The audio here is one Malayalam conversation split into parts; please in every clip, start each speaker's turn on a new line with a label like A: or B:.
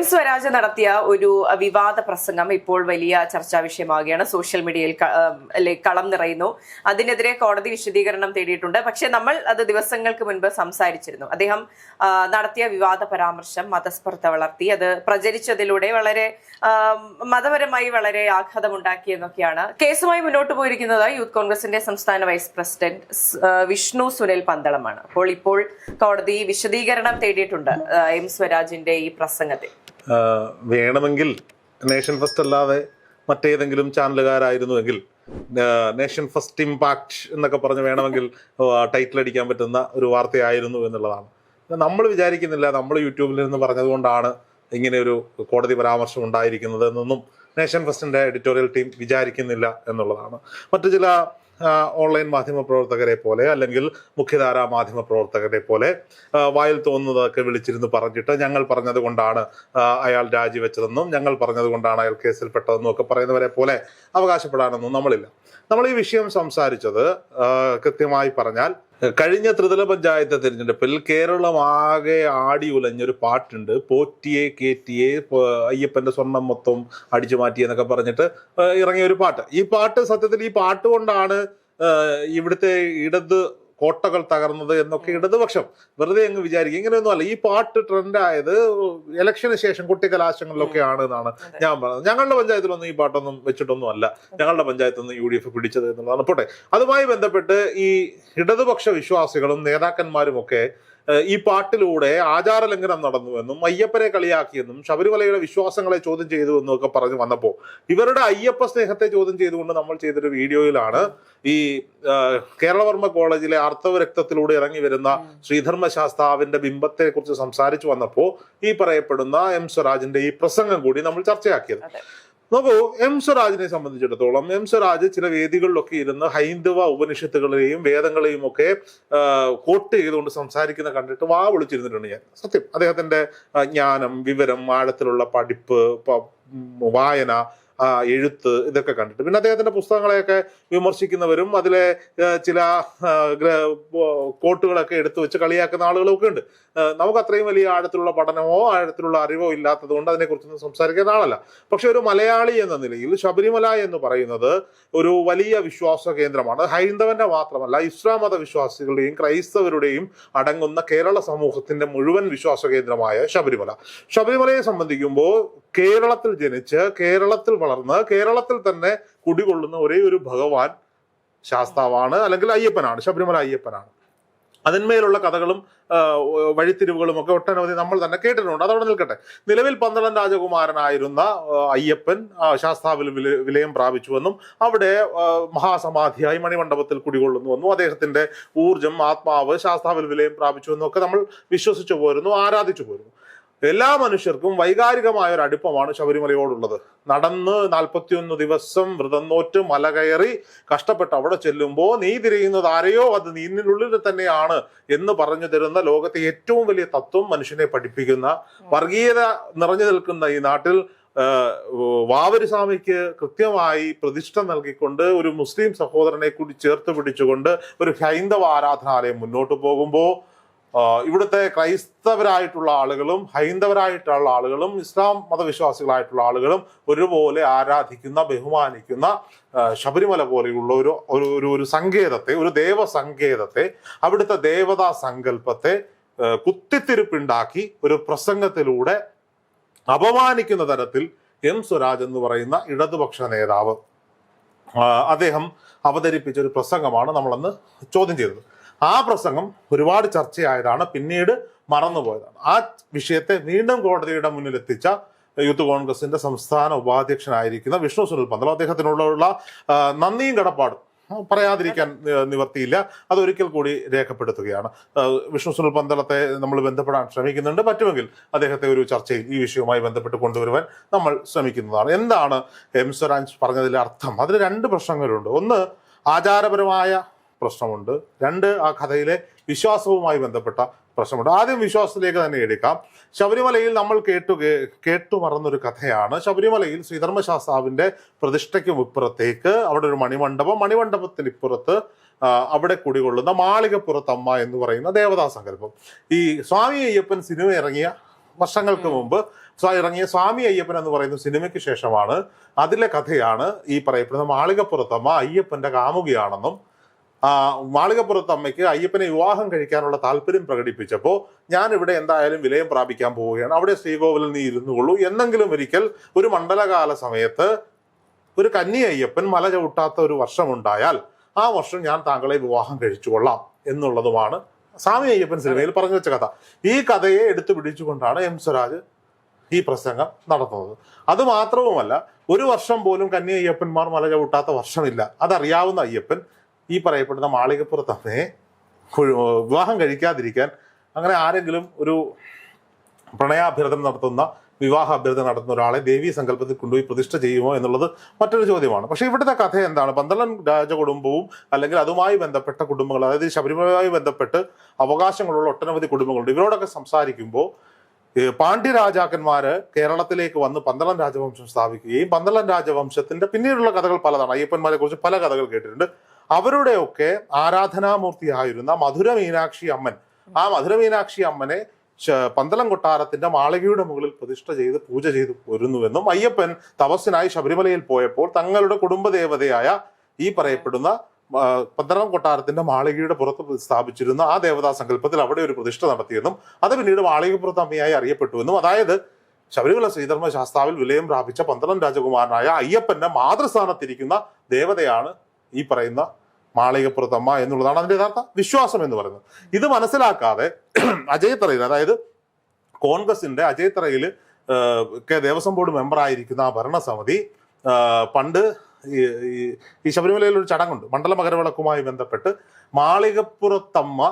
A: സ്വരാജ് നടത്തിയ ഒരു വിവാദ പ്രസംഗം ഇപ്പോൾ വലിയ ചർച്ചാ വിഷയമാവുകയാണ്. സോഷ്യൽ മീഡിയയിൽ കളം നിറയുന്നു. അതിനെതിരെ കോടതി വിശദീകരണം തേടിയിട്ടുണ്ട്. പക്ഷെ നമ്മൾ അത് ദിവസങ്ങൾക്ക് മുൻപ് സംസാരിച്ചിരുന്നു. അദ്ദേഹം നടത്തിയ വിവാദ പരാമർശം മതസ്പർദ്ധ വളർത്തി, അത് പ്രചരിച്ചതിലൂടെ വളരെ മതപരമായി വളരെ ആഘാതമുണ്ടാക്കി എന്നൊക്കെയാണ്. കേസുമായി മുന്നോട്ട് പോയിരിക്കുന്നത് യൂത്ത് കോൺഗ്രസിന്റെ സംസ്ഥാന വൈസ് പ്രസിഡന്റ് വിഷ്ണു സുനിൽ പന്തളമാണ്. ഇപ്പോൾ കോടതി വിശദീകരണം തേടിയിട്ടുണ്ട് എം സ്വരാജിന്റെ ഈ പ്രസംഗത്തിൽ.
B: വേണമെങ്കിൽ നേഷൻ ഫസ്റ്റ് അല്ലാതെ മറ്റേതെങ്കിലും ചാനലുകാരായിരുന്നുവെങ്കിൽ നേഷൻ ഫസ്റ്റ് ഇമ്പാക്ട് എന്നൊക്കെ പറഞ്ഞ് വേണമെങ്കിൽ ടൈറ്റിൽ അടിക്കാൻ പറ്റുന്ന ഒരു വാർത്തയായിരുന്നു എന്നുള്ളതാണ്. നമ്മൾ വിചാരിക്കുന്നില്ല, നമ്മൾ യൂട്യൂബിൽ നിന്ന് പറഞ്ഞതുകൊണ്ടാണ് ഇങ്ങനെ ഒരു കോടതി പരാമർശം ഉണ്ടായിരിക്കുന്നത് എന്നൊന്നും നേഷൻ ഫസ്റ്റിന്റെ എഡിറ്റോറിയൽ ടീം വിചാരിക്കുന്നില്ല എന്നുള്ളതാണ്. മറ്റു ചില ഓൺലൈൻ മാധ്യമ പ്രവർത്തകരെ പോലെ അല്ലെങ്കിൽ മുഖ്യധാരാ മാധ്യമ പ്രവർത്തകരെ പോലെ വായിൽ തോന്നുന്നതൊക്കെ വിളിച്ചിരുന്ന് പറഞ്ഞിട്ട് ഞങ്ങൾ പറഞ്ഞത് കൊണ്ടാണ് അയാൾ രാജിവെച്ചതെന്നും ഞങ്ങൾ പറഞ്ഞത് കൊണ്ടാണ് അയാൾ കേസിൽപ്പെട്ടതെന്നും ഒക്കെ പറയുന്നവരെ പോലെ അവകാശപ്പെടാനൊന്നും നമ്മളില്ല. നമ്മൾ ഈ വിഷയം സംസാരിച്ചത് കൃത്യമായി പറഞ്ഞാൽ കഴിഞ്ഞ ത്രിതല പഞ്ചായത്ത് തിരഞ്ഞെടുപ്പിൽ കേരളമാകെ ആടി ഉലഞ്ഞൊരു പാട്ടുണ്ട്. പോറ്റിയെ കേറ്റിയെ അയ്യപ്പന്റെ സ്വർണം മൊത്തം അടിച്ചു മാറ്റി എന്നൊക്കെ പറഞ്ഞിട്ട് ഇറങ്ങിയ ഒരു പാട്ട്. ഈ പാട്ട് സത്യത്തിൽ ഈ പാട്ട് കൊണ്ടാണ് ഇവിടുത്തെ ഇടത് കോട്ടകൾ തകർന്നത് എന്നൊക്കെ ഇടതുപക്ഷം വെറുതെ അങ്ങ് വിചാരിക്കും. ഇങ്ങനെയൊന്നും അല്ല. ഈ പാട്ട് ട്രെൻഡായത് ഇലക്ഷന് ശേഷം കുട്ടിക്കലാശങ്ങളിലൊക്കെ ആണ് എന്നാണ് ഞാൻ പറഞ്ഞത്. ഞങ്ങളുടെ പഞ്ചായത്തിലൊന്നും ഈ പാട്ടൊന്നും വെച്ചിട്ടൊന്നും അല്ല ഞങ്ങളുടെ പഞ്ചായത്തൊന്നും UDF പിടിച്ചത് എന്നുള്ളതാണ്. പോട്ടെ, അതുമായി ബന്ധപ്പെട്ട് ഈ ഇടതുപക്ഷ വിശ്വാസികളും നേതാക്കന്മാരും ഒക്കെ ഈ പാട്ടിലൂടെ ആചാരലംഘനം നടന്നുവെന്നും അയ്യപ്പനെ കളിയാക്കിയെന്നും ശബരിമലയുടെ വിശ്വാസങ്ങളെ ചോദ്യം ചെയ്തു എന്നും ഒക്കെ പറഞ്ഞു വന്നപ്പോൾ ഇവരുടെ അയ്യപ്പ സ്നേഹത്തെ ചോദ്യം ചെയ്തുകൊണ്ട് നമ്മൾ ചെയ്തൊരു വീഡിയോയിലാണ് ഈ കേരളവർമ്മ കോളേജിലെ ആർത്തവ രക്തത്തിലൂടെ ഇറങ്ങി വരുന്ന ശ്രീധർമ്മശാസ്താവിന്റെ ബിംബത്തെ കുറിച്ച് സംസാരിച്ചു വന്നപ്പോൾ ഈ പറയപ്പെടുന്ന എം സ്വരാജിന്റെ ഈ പ്രസംഗം കൂടി നമ്മൾ ചർച്ചയാക്കിയത്. നോക്കൂ, എം സ്വരാജിനെ സംബന്ധിച്ചിടത്തോളം എം സ്വരാജ് ചില വേദികളിലൊക്കെ ഇരുന്ന് ഹൈന്ദവ ഉപനിഷത്തുകളെയും വേദങ്ങളെയും ഒക്കെ കോട്ട് ചെയ്തുകൊണ്ട് സംസാരിക്കുന്ന കണ്ടിട്ട് വാ വിളിച്ചിരുന്നിട്ടുണ്ട് ഞാൻ. സത്യം, അദ്ദേഹത്തിന്റെ ജ്ഞാനം, വിവരം, ആഴത്തിലുള്ള പഠിപ്പ്, വായന, എഴുത്ത്, ഇതൊക്കെ കണ്ടിട്ട് പിന്നെ അദ്ദേഹത്തിന്റെ പുസ്തകങ്ങളെയൊക്കെ വിമർശിക്കുന്നവരും അതിലെ ചില കോട്ടുകളൊക്കെ എടുത്തു വെച്ച് കളിയാക്കുന്ന ആളുകളും ഒക്കെ ഉണ്ട്. നമുക്ക് അത്രയും വലിയ ആഴത്തിലുള്ള പഠനമോ ആഴത്തിലുള്ള അറിവോ ഇല്ലാത്തത് കൊണ്ട് അതിനെക്കുറിച്ചൊന്നും സംസാരിക്കുന്ന ആളല്ല. പക്ഷെ ഒരു മലയാളി എന്ന നിലയിൽ ശബരിമല എന്ന് പറയുന്നത് ഒരു വലിയ വിശ്വാസ കേന്ദ്രമാണ്. ഹൈന്ദവന്റെ മാത്രമല്ല, ഇസ്ലാം മത വിശ്വാസികളുടെയും ക്രൈസ്തവരുടെയും അടങ്ങുന്ന കേരള സമൂഹത്തിന്റെ മുഴുവൻ വിശ്വാസ കേന്ദ്രമായ ശബരിമലയെ സംബന്ധിക്കുമ്പോൾ കേരളത്തിൽ ജനിച്ച് കേരളത്തിൽ വളർന്ന് കേരളത്തിൽ തന്നെ കുടികൊള്ളുന്ന ഒരേ ഒരു ഭഗവാൻ ശാസ്താവാണ്, അല്ലെങ്കിൽ അയ്യപ്പനാണ്, ശബരിമല അയ്യപ്പനാണ്. അതിന്മേലുള്ള കഥകളും വഴിത്തിരിവുകളും ഒക്കെ ഒട്ടനവധി നമ്മൾ തന്നെ കേട്ടിട്ടുണ്ട്. അതവിടെ നിൽക്കട്ടെ. നിലവിൽ 12 രാജകുമാരനായിരുന്ന അയ്യപ്പൻ ശാസ്താവിൽ വിലയം പ്രാപിച്ചുവെന്നും അവിടെ മഹാസമാധിയായി മണിമണ്ഡപത്തിൽ കുടികൊള്ളുന്നുവെന്നും അദ്ദേഹത്തിന്റെ ഊർജം, ആത്മാവ് ശാസ്താവിൽ വിലയം പ്രാപിച്ചുവെന്നും ഒക്കെ നമ്മൾ വിശ്വസിച്ചു പോരുന്നു, ആരാധിച്ചു പോരുന്നു. എല്ലാ മനുഷ്യർക്കും വൈകാരികമായ ഒരു അടുപ്പമാണ് ശബരിമലയോടുള്ളത്. നടന്ന് 41 ദിവസം വ്രതം നോറ്റ് മല കയറി കഷ്ടപ്പെട്ട് അവിടെ ചെല്ലുമ്പോൾ നീ തിരയുന്നത് ആരെയോ അത് നിന്നിനുള്ളിൽ തന്നെയാണ് എന്ന് പറഞ്ഞു തരുന്ന ലോകത്തെ ഏറ്റവും വലിയ തത്വം മനുഷ്യനെ പഠിപ്പിക്കുന്ന, വർഗീയത നിറഞ്ഞു നിൽക്കുന്ന ഈ നാട്ടിൽ വാവരിസ്വാമിക്ക് കൃത്യമായി പ്രതിഷ്ഠ നൽകിക്കൊണ്ട് ഒരു മുസ്ലിം സഹോദരനെ കൂടി ചേർത്ത് പിടിച്ചുകൊണ്ട് ഒരു ഹൈന്ദവ ആരാധനാലയം മുന്നോട്ട് പോകുമ്പോൾ ഇവിടുത്തെ ക്രൈസ്തവരായിട്ടുള്ള ആളുകളും ഹൈന്ദവരായിട്ടുള്ള ആളുകളും ഇസ്ലാം മതവിശ്വാസികളായിട്ടുള്ള ആളുകളും ഒരുപോലെ ആരാധിക്കുന്ന, ബഹുമാനിക്കുന്ന ശബരിമല പോലെയുള്ള ഒരു സങ്കേതത്തെ, ഒരു ദേവസങ്കേതത്തെ, അവിടുത്തെ ദേവതാ സങ്കല്പത്തെ കുത്തിത്തിരിപ്പുണ്ടാക്കി ഒരു പ്രസംഗത്തിലൂടെ അപമാനിക്കുന്ന തരത്തിൽ എം സ്വരാജ് എന്ന് പറയുന്ന ഇടതുപക്ഷ നേതാവ് അദ്ദേഹം അവതരിപ്പിച്ച ഒരു പ്രസംഗമാണ് നമ്മളന്ന് ചോദ്യം ചെയ്തത്. ആ പ്രസംഗം ഒരുപാട് ചർച്ചയായതാണ്, പിന്നീട് മറന്നുപോയതാണ്. ആ വിഷയത്തെ വീണ്ടും കോടതിയുടെ മുന്നിലെത്തിച്ച യൂത്ത് കോൺഗ്രസിന്റെ സംസ്ഥാന ഉപാധ്യക്ഷനായിരിക്കുന്ന വിഷ്ണു സുനിൽ പന്തളം, അദ്ദേഹത്തിനുള്ള നന്ദിയും കടപ്പാടും പറയാതിരിക്കാൻ നിവർത്തിയില്ല. അതൊരിക്കൽ കൂടി രേഖപ്പെടുത്തുകയാണ്. വിഷ്ണു സുനിൽ പന്തളത്തെ നമ്മൾ ബന്ധപ്പെടാൻ ശ്രമിക്കുന്നുണ്ട്. പറ്റുമെങ്കിൽ അദ്ദേഹത്തെ ഒരു ചർച്ചയിൽ ഈ വിഷയവുമായി ബന്ധപ്പെട്ട് കൊണ്ടുവരുവാൻ നമ്മൾ ശ്രമിക്കുന്നതാണ്. എന്താണ് എം സ്വരാജ് പറഞ്ഞതിലെ അർത്ഥം? അതിന് 2 പ്രശ്നങ്ങളുണ്ട്. ഒന്ന്, ആചാരപരമായ പ്രശ്നമുണ്ട്. 2, ആ കഥയിലെ വിശ്വാസവുമായി ബന്ധപ്പെട്ട പ്രശ്നമുണ്ട്. ആദ്യം വിശ്വാസത്തിലേക്ക് തന്നെ എടുക്കാം. ശബരിമലയിൽ നമ്മൾ കേട്ടു മറന്നൊരു കഥയാണ്. ശബരിമലയിൽ ശ്രീധർമ്മശാസ്താവിന്റെ പ്രതിഷ്ഠയ്ക്കും ഇപ്പുറത്തേക്ക് അവിടെ ഒരു മണിമണ്ഡപത്തിന് ഇപ്പുറത്ത് അവിടെ കുടികൊള്ളുന്ന മാളികപ്പുറത്തമ്മ എന്ന് പറയുന്ന ദേവതാ സങ്കല്പം. ഈ സ്വാമി അയ്യപ്പൻ സിനിമ ഇറങ്ങിയ വർഷങ്ങൾക്ക് മുമ്പ് ഇറങ്ങിയ സ്വാമി അയ്യപ്പൻ എന്ന് പറയുന്ന സിനിമയ്ക്ക് ശേഷമാണ്, അതിലെ കഥയാണ് ഈ പറയപ്പെടുന്ന മാളികപ്പുറത്തമ്മ അയ്യപ്പന്റെ കാമുകിയാണെന്നും മാളികപ്പുറത്തമ്മയ്ക്ക് അയ്യപ്പനെ വിവാഹം കഴിക്കാനുള്ള താല്പര്യം പ്രകടിപ്പിച്ചപ്പോൾ ഞാൻ ഇവിടെ എന്തായാലും വിലയം പ്രാപിക്കാൻ പോവുകയാണ്, അവിടെ ശ്രീകോവിലിൽ നീ ഇരുന്നുകൊള്ളൂ, എന്നെങ്കിലും ഒരിക്കൽ ഒരു മണ്ഡലകാല സമയത്ത് ഒരു കന്നി അയ്യപ്പൻ മല ചവിട്ടാത്ത ഒരു വർഷമുണ്ടായാൽ ആ വർഷം ഞാൻ താങ്കളെ വിവാഹം കഴിച്ചുകൊള്ളാം എന്നുള്ളതുമാണ് സ്വാമി അയ്യപ്പൻ സിനിമയിൽ പറഞ്ഞു വെച്ച കഥ. ഈ കഥയെ എടുത്തു പിടിച്ചുകൊണ്ടാണ് എം സ്വരാജ് ഈ പ്രസംഗം നടത്തുന്നത്. അത് മാത്രവുമല്ല, ഒരു വർഷം പോലും കന്നി അയ്യപ്പന്മാർ മല ചവിട്ടാത്ത വർഷമില്ല. അതറിയാവുന്ന അയ്യപ്പൻ ഈ പറയപ്പെടുന്ന മാളികപ്പുറത്തമ്മയെ വിവാഹം കഴിക്കാതിരിക്കാൻ അങ്ങനെ ആരെങ്കിലും ഒരു പ്രണയാഭ്യർത്ഥന നടത്തുന്ന, വിവാഹ അഭ്യർത്ഥന നടത്തുന്ന ഒരാളെ ദേവീ സങ്കല്പത്തിൽ കൊണ്ടുപോയി പ്രതിഷ്ഠ ചെയ്യുമോ എന്നുള്ളത് മറ്റൊരു ചോദ്യമാണ്. പക്ഷെ ഇവിടുത്തെ കഥ എന്താണ്? പന്തളം രാജകുടുംബവും അല്ലെങ്കിൽ അതുമായി ബന്ധപ്പെട്ട കുടുംബങ്ങൾ, അതായത് ശബരിമലയുമായി ബന്ധപ്പെട്ട് അവകാശങ്ങളുള്ള ഒട്ടനവധി കുടുംബങ്ങളുണ്ട്. ഇവരോടൊക്കെ സംസാരിക്കുമ്പോൾ പാണ്ഡ്യ രാജാക്കന്മാര് കേരളത്തിലേക്ക് വന്ന് പന്തളം രാജവംശം സ്ഥാപിക്കുകയും പന്തളം രാജവംശത്തിന്റെ പിന്നീടുള്ള കഥകൾ പലതാണ്. അയ്യപ്പന്മാരെ കുറിച്ച് പല കഥകൾ കേട്ടിട്ടുണ്ട്. അവരുടെയൊക്കെ ആരാധനാമൂർത്തിയായിരുന്ന മധുര മീനാക്ഷി അമ്മൻ, ആ മധുര മീനാക്ഷി അമ്മനെ പന്തളം കൊട്ടാരത്തിന്റെ മാളികയുടെ മുകളിൽ പ്രതിഷ്ഠ ചെയ്ത് പൂജ ചെയ്ത് പോരുന്നുവെന്നും അയ്യപ്പൻ തപസ്സിനായി ശബരിമലയിൽ പോയപ്പോൾ തങ്ങളുടെ കുടുംബദേവതയായ ഈ പറയപ്പെടുന്ന പന്തളം കൊട്ടാരത്തിന്റെ മാളികയുടെ പുറത്ത് സ്ഥാപിച്ചിരുന്ന ആ ദേവതാ സങ്കല്പത്തിൽ അവിടെ ഒരു പ്രതിഷ്ഠ നടത്തിയെന്നും അത് പിന്നീട് മാളികപ്പുറത്ത് അമ്മയായി അറിയപ്പെട്ടുവെന്നും, അതായത് ശബരിമല ശ്രീധർമ്മ ശാസ്താവിൽ വിലയം പ്രാപിച്ച പന്തളം രാജകുമാരനായ അയ്യപ്പന്റെ മാതൃസ്ഥാനത്തിരിക്കുന്ന ദേവതയാണ് ഈ പറയുന്ന മാളികപ്പുറത്തമ്മ എന്നുള്ളതാണ് അതിന്റെ യഥാർത്ഥ വിശ്വാസം എന്ന് പറയുന്നത്. ഇത് മനസ്സിലാക്കാതെ അജയത്തറയിൽ, അതായത് കോൺഗ്രസിന്റെ അജയത്തറയിൽ ദേവസ്വം ബോർഡ് മെമ്പറായിരിക്കുന്ന ആ ഭരണസമിതി പണ്ട് ഈ ശബരിമലയിൽ ഒരു ചടങ്ങുണ്ട്, മണ്ഡല മകരവിളക്കുമായി ബന്ധപ്പെട്ട് മാളികപ്പുറത്തമ്മ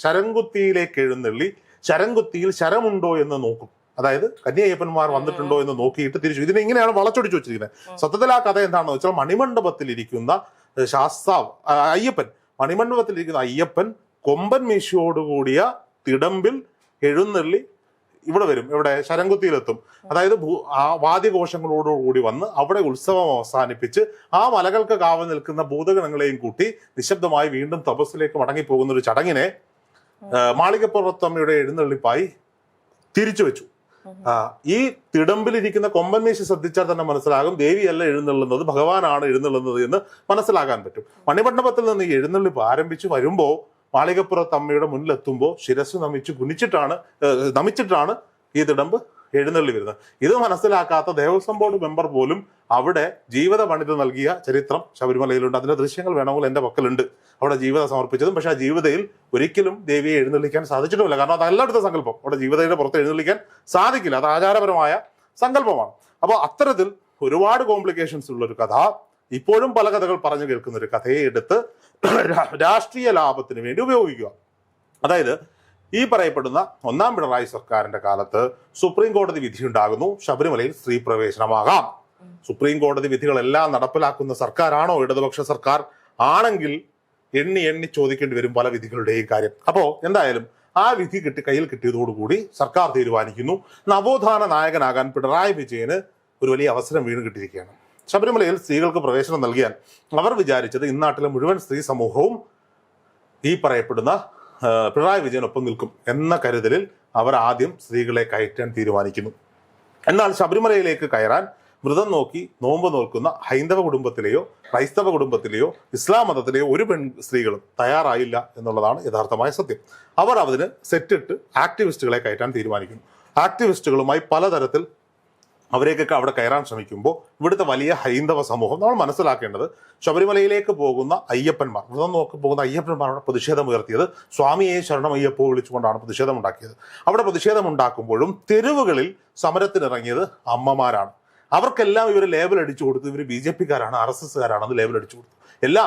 B: ശരംകുത്തിയിലേക്ക് എഴുന്നള്ളി ശരംകുത്തിയിൽ ശരമുണ്ടോ എന്ന് നോക്കും. അതായത് കന്യായ്യപ്പന്മാർ വന്നിട്ടുണ്ടോ എന്ന് നോക്കിയിട്ട് തിരിച്ചു. ഇതിനെ ഇങ്ങനെയാണ് വളച്ചൊടിച്ചു വെച്ചിരിക്കുന്നത്. സത്യത്തിൽ ആ കഥ എന്താണെന്ന് വെച്ചാൽ, മണിമണ്ഡപത്തിൽ ഇരിക്കുന്ന ശാസ്താവ് അയ്യപ്പൻ, മണിമണ്ഡപത്തിലിരിക്കുന്ന അയ്യപ്പൻ കൊമ്പൻ മീശയോടുകൂടിയ തിടമ്പിൽ എഴുന്നള്ളി ഇവിടെ വരും, ഇവിടെ ശരംകുത്തിയിലെത്തും. അതായത് ആ വാദ്യഘോഷങ്ങളോടുകൂടി വന്ന് അവിടെ ഉത്സവം അവസാനിപ്പിച്ച് ആ മലകൾക്ക് കാവൽ നിൽക്കുന്ന ഭൂതഗണങ്ങളെയും കൂട്ടി നിശബ്ദമായി വീണ്ടും തപസ്സിലേക്ക് മടങ്ങിപ്പോകുന്ന ഒരു ചടങ്ങിനെ മാളികപ്പുറത്തമ്മയുടെ എഴുന്നള്ളിപ്പായി തിരിച്ചു വെച്ചു. ഈ തിടമ്പിലിരിക്കുന്ന കൊമ്പൻ മീശ ശ്രദ്ധിച്ചാൽ തന്നെ മനസ്സിലാകും ദേവിയല്ല എഴുന്നള്ളുന്നത്, ഭഗവാനാണ് എഴുന്നള്ളുന്നത് എന്ന് മനസ്സിലാക്കാൻ പറ്റും. മണിമണ്ഡപത്തിൽ നിന്ന് ഈ എഴുന്നള്ളിപ്പ് ആരംഭിച്ചു വരുമ്പോൾ മാളികപ്പുറത്തമ്മയുടെ മുന്നിലെത്തുമ്പോൾ ശിരസ് നമിച്ചിട്ടാണ് ഈ തിടമ്പ് എഴുന്നള്ളി വരുന്നത്. ഇത് മനസ്സിലാക്കാത്ത ദേവസ്വം ബോർഡ് മെമ്പർ പോലും അവിടെ ജീവിത പണിത് നൽകിയ ചരിത്രം ശബരിമലയിലുണ്ട്. അതിന്റെ ദൃശ്യങ്ങൾ വേണമെങ്കിൽ എന്റെ പക്കലുണ്ട്, അവിടെ ജീവിതം സമർപ്പിച്ചതും. പക്ഷെ ആ ജീവിതയിൽ ഒരിക്കലും ദേവിയെ എഴുന്നള്ളിക്കാൻ സാധിച്ചിട്ടുമില്ല. കാരണം അത് എല്ലായിടത്തെ സങ്കല്പം, അവിടെ ജീവിതയുടെ പുറത്ത് എഴുന്നള്ളിക്കാൻ സാധിക്കില്ല, അത് ആചാരപരമായ സങ്കല്പമാണ്. അപ്പോൾ അത്തരത്തിൽ ഒരുപാട് കോംപ്ലിക്കേഷൻസ് ഉള്ള ഒരു കഥ, ഇപ്പോഴും പല കഥകൾ പറഞ്ഞു കേൾക്കുന്ന ഒരു കഥയെ എടുത്ത് രാഷ്ട്രീയ ലാഭത്തിന് വേണ്ടി ഉപയോഗിക്കുക. അതായത് ഈ പറയപ്പെടുന്ന ഒന്നാം പിണറായി സർക്കാരിന്റെ കാലത്ത് സുപ്രീം കോടതി വിധിയുണ്ടാകുന്നു, ശബരിമലയിൽ സ്ത്രീ പ്രവേശനമാകാം. സുപ്രീം കോടതി വിധികളെല്ലാം നടപ്പിലാക്കുന്ന സർക്കാരാണോ ഇടതുപക്ഷ സർക്കാർ? ആണെങ്കിൽ എണ്ണി ചോദിക്കേണ്ടി വരും പല വിധികളുടെയും കാര്യം. അപ്പോ എന്തായാലും ആ വിധി കയ്യിൽ കിട്ടിയതോടുകൂടി സർക്കാർ തീരുമാനിക്കുന്നു, നവോത്ഥാന നായകനാകാൻ പിണറായി വിജയന് ഒരു വലിയ അവസരം വീണ് കിട്ടിയിരിക്കുകയാണ്. ശബരിമലയിൽ സ്ത്രീകൾക്ക് പ്രവേശനം നൽകിയാൽ അവർ വിചാരിച്ചത് ഇന്നാട്ടിലെ മുഴുവൻ സ്ത്രീ സമൂഹവും ഈ പറയപ്പെടുന്ന പിണറായി വിജയനൊപ്പം നിൽക്കും എന്ന കരുതലിൽ അവർ ആദ്യം സ്ത്രീകളെ കയറ്റാൻ തീരുമാനിക്കുന്നു. എന്നാൽ ശബരിമലയിലേക്ക് കയറാൻ വ്രതം നോക്കി നോമ്പ് നോക്കുന്ന ഹൈന്ദവ കുടുംബത്തിലെയോ ക്രൈസ്തവ കുടുംബത്തിലെയോ ഇസ്ലാം മതത്തിലെയോ ഒരു സ്ത്രീകളും തയ്യാറായില്ല എന്നുള്ളതാണ് യഥാർത്ഥമായ സത്യം. അവർ അതിന് സെറ്റിട്ട് ആക്ടിവിസ്റ്റുകളെ കയറ്റാൻ തീരുമാനിക്കുന്നു. ആക്ടിവിസ്റ്റുകളുമായി പലതരത്തിൽ അവരേക്കൊക്കെ അവിടെ കയറാൻ ശ്രമിക്കുമ്പോൾ ഇവിടുത്തെ വലിയ ഹൈന്ദവ സമൂഹം നമ്മൾ മനസ്സിലാക്കേണ്ടത്, ശബരിമലയിലേക്ക് പോകുന്ന അയ്യപ്പന്മാർ, വ്രതം നോക്കി പോകുന്ന അയ്യപ്പന്മാരുടെ പ്രതിഷേധം ഉയർത്തിയത് സ്വാമിയെ ശരണം അയ്യപ്പോ വിളിച്ചുകൊണ്ടാണ് പ്രതിഷേധം ഉണ്ടാക്കിയത്. അവിടെ പ്രതിഷേധം ഉണ്ടാക്കുമ്പോഴും തെരുവുകളിൽ സമരത്തിനിറങ്ങിയത് അമ്മമാരാണ്. അവർക്കെല്ലാം ഇവർ ലേബൽ അടിച്ചു കൊടുത്തു, ഇവർ BJP-കാരാണ്, RSS-കാരാണെന്ന് ലേബൽ അടിച്ചു കൊടുത്തു. എല്ലാ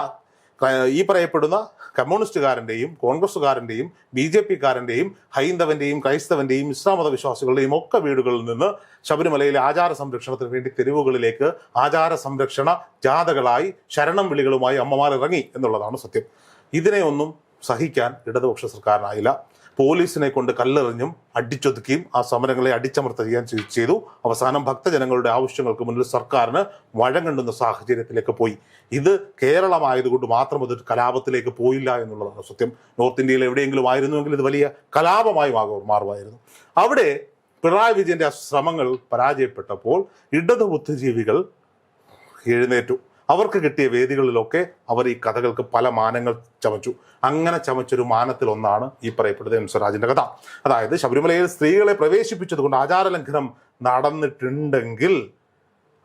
B: ഈ പറയപ്പെടുന്ന കമ്മ്യൂണിസ്റ്റുകാരൻ്റെയും കോൺഗ്രസ്സുകാരൻ്റെയും BJP-കാരൻ്റെയും ഹൈന്ദവന്റെയും ക്രൈസ്തവന്റെയും ഇസ്ലാം മത വിശ്വാസികളുടെയും ഒക്കെ വീടുകളിൽ നിന്ന് ശബരിമലയിലെ ആചാര സംരക്ഷണത്തിന് വേണ്ടി തെരുവുകളിലേക്ക് ആചാര സംരക്ഷണ ജാഥകളായി ശരണം വിളികളുമായി അമ്മമാർ ഇറങ്ങി എന്നുള്ളതാണ് സത്യം. ഇതിനെ ഒന്നും സഹിക്കാൻ ഇടതുപക്ഷ സർക്കാരിനായില്ല. പോലീസിനെ കൊണ്ട് കല്ലെറിഞ്ഞും അടിച്ചൊതുക്കിയും ആ സമരങ്ങളെ അടിച്ചമർത്തുകയും ചെയ്തു. അവസാനം ഭക്തജനങ്ങളുടെ ആവശ്യങ്ങൾക്ക് മുന്നിൽ സർക്കാരിന് വഴങ്ങുന്ന സാഹചര്യത്തിലേക്ക് പോയി. ഇത് കേരളമായതുകൊണ്ട് മാത്രം അതൊരു കലാപത്തിലേക്ക് പോയില്ല എന്നുള്ളതാണ് സത്യം. നോർത്ത് ഇന്ത്യയിൽ എവിടെയെങ്കിലും ആയിരുന്നുവെങ്കിൽ ഇത് വലിയ കലാപമായി മാറുമായിരുന്നു. അവിടെ പിണറായി വിജയന്റെ ആ ശ്രമങ്ങൾ പരാജയപ്പെട്ടപ്പോൾ ഇടതു ബുദ്ധിജീവികൾ എഴുന്നേറ്റു. അവർക്ക് കിട്ടിയ വേദികളിലൊക്കെ അവർ ഈ കഥകൾക്ക് പല മാനങ്ങൾ ചമച്ചു. അങ്ങനെ ചമച്ചൊരു മാനത്തിൽ ഒന്നാണ് ഈ പറയപ്പെടുന്ന എം സ്വരാജിന്റെ കഥ. അതായത് ശബരിമലയിൽ സ്ത്രീകളെ പ്രവേശിപ്പിച്ചതുകൊണ്ട് ആചാരലംഘനം നടന്നിട്ടുണ്ടെങ്കിൽ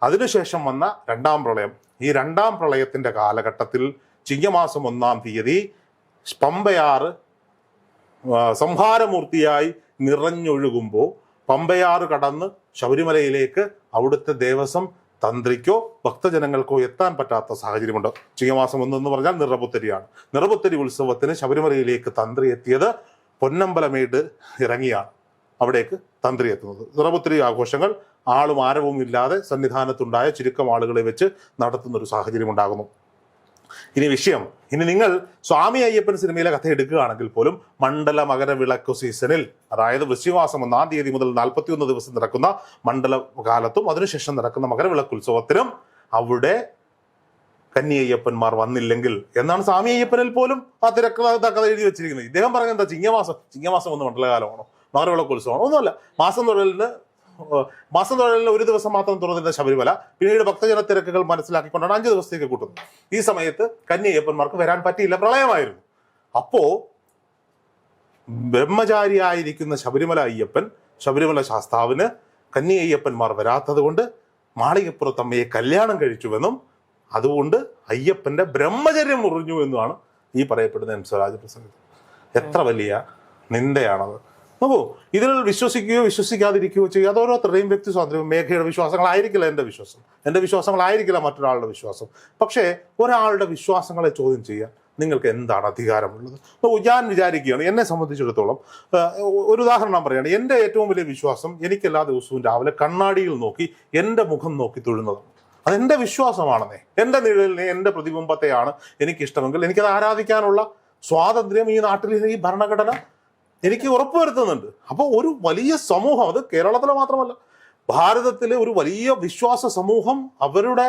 B: അതിനുശേഷം വന്ന രണ്ടാം പ്രളയം, ഈ രണ്ടാം പ്രളയത്തിന്റെ കാലഘട്ടത്തിൽ ചിങ്ങമാസം 1-ാം തീയതി പമ്പയാറ് സംഹാരമൂർത്തിയായി നിറഞ്ഞൊഴുകുമ്പോൾ പമ്പയാറ് കടന്ന് ശബരിമലയിലേക്ക് അവിടുത്തെ ദേവസ്വം തന്ത്രിക്കോ ഭക്തജനങ്ങൾക്കോ എത്താൻ പറ്റാത്ത സാഹചര്യമുണ്ട്. ചിങ്ങമാസം 1 എന്ന് പറഞ്ഞാൽ നിറപുത്തരിയാണ്. നിറപുത്തരി ഉത്സവത്തിന് ശബരിമലയിലേക്ക് തന്ത്രി എത്തിയത് പൊന്നമ്പലമേട് ഇറങ്ങിയാണ് അവിടേക്ക് തന്ത്രി എത്തുന്നത്. നിറപുത്തരി ആഘോഷങ്ങൾ ആളും ആരവും ഇല്ലാതെ സന്നിധാനത്തുണ്ടായ ചുരുക്കം ആളുകളെ വെച്ച് നടത്തുന്ന ഒരു സാഹചര്യം ഉണ്ടാകുന്നു. ഇനി നിങ്ങൾ സ്വാമി അയ്യപ്പൻ സിനിമയിലെ കഥ എടുക്കുകയാണെങ്കിൽ പോലും മണ്ഡല മകരവിളക്ക് സീസണിൽ, അതായത് വൃശ്ചികമാസം 1-ാം തീയതി മുതൽ 41 ദിവസം നടക്കുന്ന മണ്ഡല കാലത്തും അതിനുശേഷം നടക്കുന്ന മകരവിളക്ക് ഉത്സവത്തിനും അവിടെ കന്യയ്യപ്പന്മാർ വന്നില്ലെങ്കിൽ എന്നാണ് സ്വാമി അയ്യപ്പനിൽ പോലും ആ കഥ എഴുതി വെച്ചിരിക്കുന്നത്. ഇദ്ദേഹം പറഞ്ഞ എന്താ, ചിങ്ങമാസം 1 മണ്ഡലകാലമാണോ മകരവിളക്ക് ഉത്സവമാണോ? ഒന്നുമല്ല. മാസം തൊഴിലിന് ഒരു ദിവസം മാത്രം തുറന്നിരുന്ന ശബരിമല പിന്നീട് ഭക്തജന തിരക്കുകൾ മനസ്സിലാക്കിക്കൊണ്ടാണ് 5 ദിവസത്തേക്ക് കൂട്ടുന്നത്. ഈ സമയത്ത് കന്യയ്യപ്പന്മാർക്ക് വരാൻ പറ്റിയില്ല, പ്രളയമായിരുന്നു. അപ്പോ ബ്രഹ്മചാരിയായിരിക്കുന്ന ശബരിമല അയ്യപ്പൻ, ശബരിമല ശാസ്താവിന് കന്യയ്യപ്പന്മാർ വരാത്തത് കൊണ്ട് മാളികപ്പുറത്തമ്മയെ കല്യാണം കഴിച്ചുവെന്നും അതുകൊണ്ട് അയ്യപ്പന്റെ ബ്രഹ്മചര്യം മുറിഞ്ഞു എന്നുമാണ് ഈ പറയപ്പെടുന്ന എം സ്വരാജ് പ്രസംഗം. എത്ര വലിയ നിന്ദയാണത്. നോക്കൂ, ഇതിൽ വിശ്വസിക്കുകയോ വിശ്വസിക്കാതിരിക്കുകയോ ചെയ്യുക അത് ഓരോരുത്തരുടെയും വ്യക്തി സ്വാതന്ത്ര്യം. മേഘയുടെ വിശ്വാസങ്ങളായിരിക്കില്ല എൻ്റെ വിശ്വാസങ്ങളായിരിക്കില്ല മറ്റൊരാളുടെ വിശ്വാസം. പക്ഷേ ഒരാളുടെ വിശ്വാസങ്ങളെ ചോദ്യം ചെയ്യാൻ നിങ്ങൾക്ക് എന്താണ് അധികാരമുള്ളത്? ഞാൻ വിചാരിക്കുകയാണ്, എന്നെ സംബന്ധിച്ചിടത്തോളം ഒരു ഉദാഹരണം പറയുകയാണ്. എൻ്റെ ഏറ്റവും വലിയ വിശ്വാസം എനിക്കെല്ലാ ദിവസവും രാവിലെ കണ്ണാടിയിൽ നോക്കി എൻ്റെ മുഖം നോക്കി തൊഴുന്നതാണ്. അതെൻ്റെ വിശ്വാസമാണെന്നേ. എൻ്റെ നിഴലിനെ, എൻ്റെ പ്രതിബിംബത്തെയാണ് എനിക്കിഷ്ടമെങ്കിൽ എനിക്കത് ആരാധിക്കാനുള്ള സ്വാതന്ത്ര്യം ഈ നാട്ടിലെ ഈ ഭരണഘടന എനിക്ക് ഉറപ്പുവരുത്തുന്നുണ്ട്. അപ്പോൾ ഒരു വലിയ സമൂഹം, അത് കേരളത്തിലെ മാത്രമല്ല ഭാരതത്തിലെ ഒരു വലിയ വിശ്വാസ സമൂഹം അവരുടെ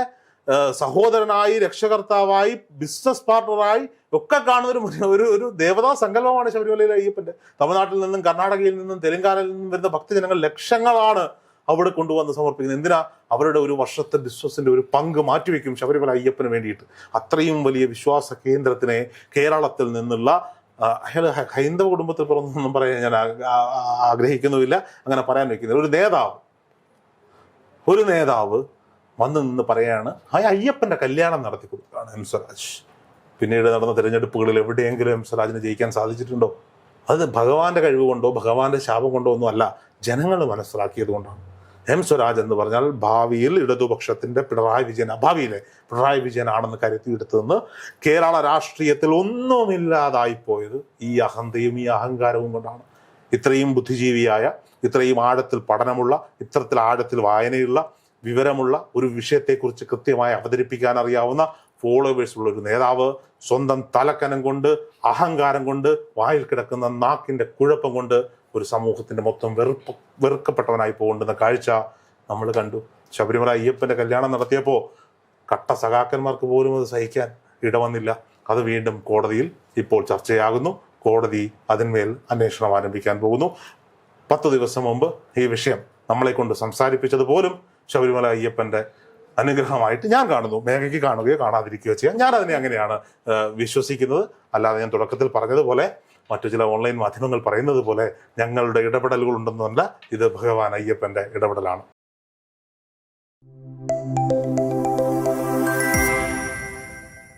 B: സഹോദരനായി, രക്ഷകർത്താവായി, ബിസിനസ് പാർട്ണറായി ഒക്കെ കാണുന്ന ഒരു ദേവതാ സങ്കല്പമാണ് ശബരിമലയിലെ അയ്യപ്പന്റെ. തമിഴ്നാട്ടിൽ നിന്നും കർണാടകയിൽ നിന്നും തെലങ്കാനയിൽ നിന്നും വരുന്ന ഭക്തജനങ്ങൾ ലക്ഷങ്ങളാണ് അവിടെ കൊണ്ടുവന്ന് സമർപ്പിക്കുന്നത്. എന്തിനാ? അവരുടെ ഒരു വർഷത്തെ ബിസിനസിന്റെ ഒരു പങ്ക് മാറ്റിവെക്കും ശബരിമല അയ്യപ്പന് വേണ്ടിയിട്ട്. അത്രയും വലിയ വിശ്വാസ കേന്ദ്രത്തിനെ കേരളത്തിൽ നിന്നുള്ള അയാൾ ഹൈന്ദവ കുടുംബത്തിൽ പുറന്നൊന്നും പറയാൻ ഞാൻ ആഗ്രഹിക്കുന്നുമില്ല, അങ്ങനെ പറയാൻ വെക്കുന്നില്ല. ഒരു നേതാവ് വന്നു നിന്ന് പറയാണ് അയ്യപ്പന്റെ കല്യാണം നടത്തി കൊടുക്കുകയാണ് എം സ്വരാജ്. പിന്നീട് നടന്ന തിരഞ്ഞെടുപ്പുകളിൽ എവിടെയെങ്കിലും എം സ്വരാജിന് ജയിക്കാൻ സാധിച്ചിട്ടുണ്ടോ? അത് ഭഗവാന്റെ കഴിവ് കൊണ്ടോ ഭഗവാന്റെ ശാപം കൊണ്ടോ ഒന്നും അല്ല, ജനങ്ങൾ മനസ്സിലാക്കിയത് കൊണ്ടാണ്. എം സ്വരാജ് എന്ന് പറഞ്ഞാൽ ഭാവിയിൽ ഇടതുപക്ഷത്തിന്റെ ഭാവിയിലെ പിണറായി വിജയനാണെന്ന് കരുത്തിയെടുത്തതെന്ന് കേരള രാഷ്ട്രീയത്തിൽ ഒന്നുമില്ലാതായിപ്പോയത് ഈ അഹന്തയും ഈ അഹങ്കാരവും കൊണ്ടാണ്. ഇത്രയും ബുദ്ധിജീവിയായ, ഇത്രയും ആഴത്തിൽ പഠനമുള്ള, ഇത്തരത്തിൽ ആഴത്തിൽ വായനയുള്ള, വിവരമുള്ള ഒരു വിഷയത്തെക്കുറിച്ച് കൃത്യമായി അവതരിപ്പിക്കാൻ അറിയാവുന്ന ഫോളോവേഴ്സ് ഉള്ള ഒരു നേതാവ് സ്വന്തം തലക്കനം കൊണ്ട്, അഹങ്കാരം കൊണ്ട്, വായിൽ കിടക്കുന്ന നാക്കിന്റെ കുഴപ്പം കൊണ്ട് ഒരു സമൂഹത്തിന്റെ മൊത്തം വെറുക്കപ്പെട്ടവനായി പോകേണ്ടുന്ന കാഴ്ച നമ്മൾ കണ്ടു. ശബരിമല അയ്യപ്പന്റെ കല്യാണം നടത്തിയപ്പോൾ കട്ട സഖാക്കന്മാർക്ക് പോലും അത് സഹിക്കാൻ ഇടവന്നില്ല. അത് വീണ്ടും കോടതിയിൽ ഇപ്പോൾ ചർച്ചയാകുന്നു. കോടതി അതിന്മേൽ അന്വേഷണം ആരംഭിക്കാൻ പോകുന്നു. 10 ദിവസം മുമ്പ് ഈ വിഷയം നമ്മളെ കൊണ്ട് സംസാരിപ്പിച്ചത് പോലും ശബരിമല അയ്യപ്പന്റെ അനുഗ്രഹമായിട്ട് ഞാൻ കാണുന്നു. മേഘയ്ക്ക് കാണുകയോ കാണാതിരിക്കുകയോ ചെയ്യാം. ഞാൻ അതിനെ അങ്ങനെയാണ് വിശ്വസിക്കുന്നത്. അല്ലാതെ ഞാൻ തുടക്കത്തിൽ പറഞ്ഞതുപോലെ മറ്റു ചില ഓൺലൈൻ മാധ്യമങ്ങൾ പറയുന്നത് പോലെ ഞങ്ങളുടെ ഇടപെടലുകൾ ഉണ്ടെന്നല്ല, ഇത് ഭഗവാൻ അയ്യപ്പന്റെ ഇടപെടലാണ്.